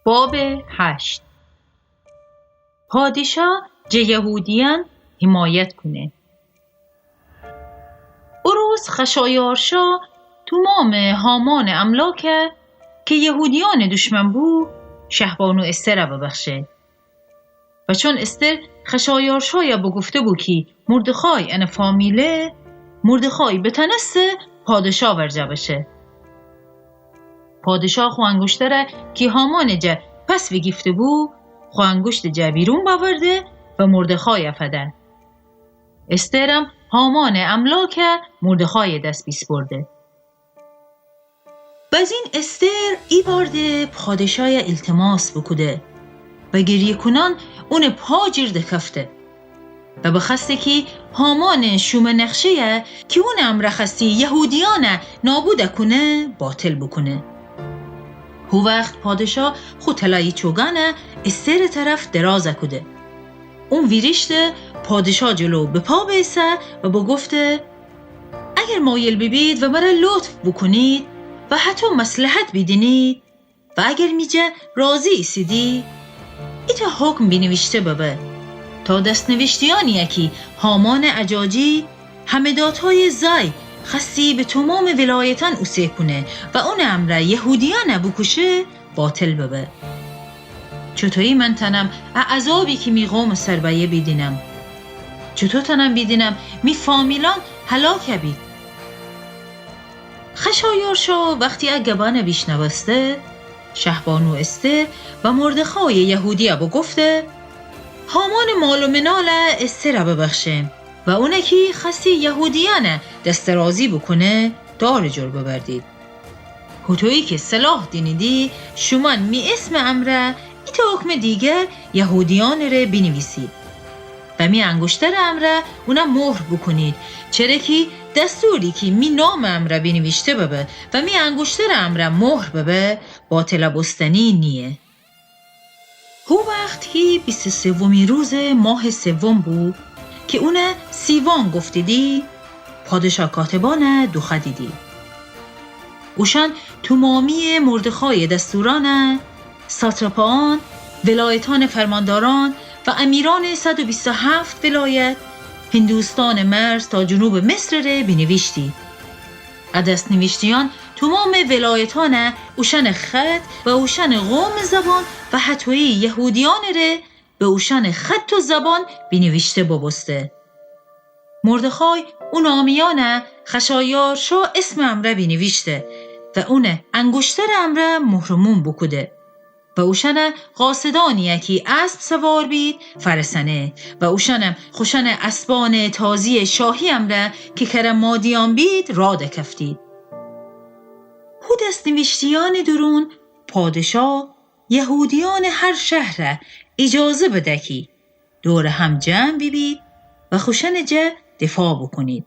باب 8 پادشاه جه یهودیان حمایت کنه. او روز خشایارشا تو مام هامان املاکه که یهودیان دشمن بو شهبانو استر را ببخشه. و چون استر خشایارشا یا بگفته بو که مردخای ان فامیله مردخای به تنسته پادشاه ورجه بشه. پادشاه خو انگشتره که هامان جه پس وگیفته بو خو انگشت جه بیرون باورده و مردخای افده. استرم هامان املاکه مردخای دست بیس برده. باز این استر ای بارده پادشاه التماس بکده و گریه کنان اون پا جیرده کفته و بخسته که هامان شوم نقشه که اون امرخستی یهودیان نابوده کنه باطل بکنه. هو وقت پادشاه خود تلایی چوگانه استر طرف درازه کده. اون ویریشته پادشاه جلو به پا بیسه و با گفته اگر مایل ببید و مرا لطف بکنید و حتی مصلحت بیدینید و اگر میجه راضی ایسیدی ایتا حکم بینوشته بابه تا دست نوشتیانی که هامان عجاجی همدادهای زای خستی به تمام ولایتان اوسه کنه و اون امره یهودیان بکشه باطل ببه. چطوری من تنم عذابی که می قوم سربایه بیدینم، چطور تنم بیدینم می فامیلان هلاک بید. خشایارشا وقتی اگبان بیشنوسته شهبانو استر و مردخای یهودی ابو گفته هامان مال و منال استر ببخشه و اونه که خستی یهودیان دست رازی بکنه دار جر ببردید. هتویی که صلاح دینیدی شمان می اسم امره ایتا حکم دیگر یهودیان ره بینویسید و می انگشتر امره اونا مهر بکنید چرا که دستوری که می نام امره بینویشته ببه و می انگشتر امره مهر ببه باطل بستنی نیه. هو وقتی 23 روز ماه سوم بود که اونه سیوان گفتیدی پادشاه کاتبان دوخه دیدی. اوشان تو مامی مردخای دستوران ساتراپان ولایتان فرمانداران و امیران 127 ولایت هندوستان مرز تا جنوب مصر ره بنویشتی. دست نوشتیان تمام ولایتان اوشن خط و اوشن قوم زبان و حتوی یهودیان ره به اوشن خط و زبان بنوشته ببسته. مردخای اون آمیان خشایارشا اسم امره بنوشته و اون انگشتر امره مهرمون بکده و اوشن قاصدانی که اسب سوار بید فرسنه و اوشنم خوشن اسبان تازی شاهی امره که کرم مادیان بید راده کفتید. هو دست نوشتیان درون پادشاه یهودیان هر شهر اجازه بده که دور هم جمع بید و خوشن جه دفاع بکنید.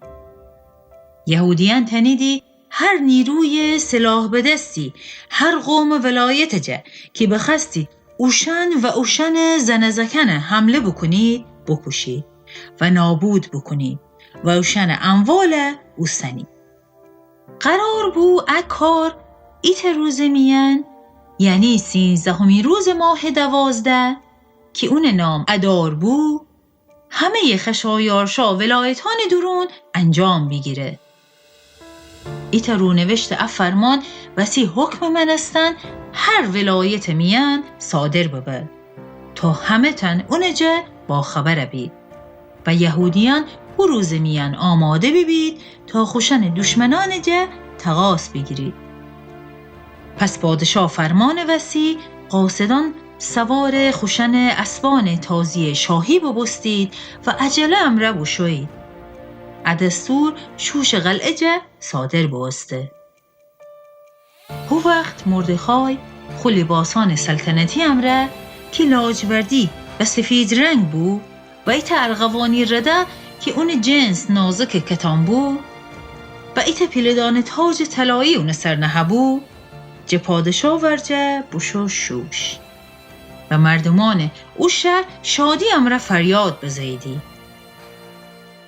یهودیان تنیدی هر نیروی سلاح بدستی هر قوم ولایت جه که بخستی اوشن و اوشن زنزکن حمله بکنید بکشید و نابود بکنید و اوشن اموال اوسنی. قرار بو اکار ایت روز میان یعنی 13 روز ماه 12 که اون نام ادار بو همه خشایارشا ولایتان درون انجام بگیره. ایتا رونوشت افرمان وسی حکم منستن هر ولایت میان صادر ببه تا همه تن اونجا با خبر بید و یهودیان او روز میان آماده ببید تا خوشن دشمنان جه تقاس بگیرید. پس پادشاه فرمان وسی قاصدان سوار خوشن اسبان تازی شاهی ببستید و عجله امره بشوید. دستور شوش قلعه جه صادر باسته. هو وقت مردخای خو لباسان سلطنتی امره که لاجوردی و سفید رنگ بو و ایت ارغوانی رده که اون جنس نازک کتان بو و ایت پیلدان تاج طلایی اون سر نهبو جه پادشاه ورجه بوشو شوش و مردمان او شهر شادی امره فریاد بزیدی.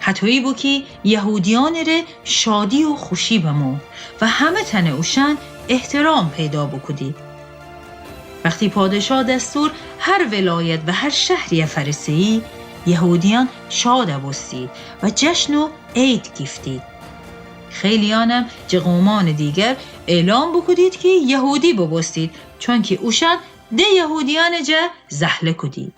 حتویی بو که یهودیان ره شادی و خوشی بمو و همه تن اوشن احترام پیدا بکدی. وقتی پادشاه دستور هر ولایت و هر شهری فرسی یهودیان شاد بستید و جشن و عید گفتید. خیلیانم جه قومان دیگر اعلام بکدید که یهودی ببستید چون که اوشان ده یهودیان جه زهله کدید.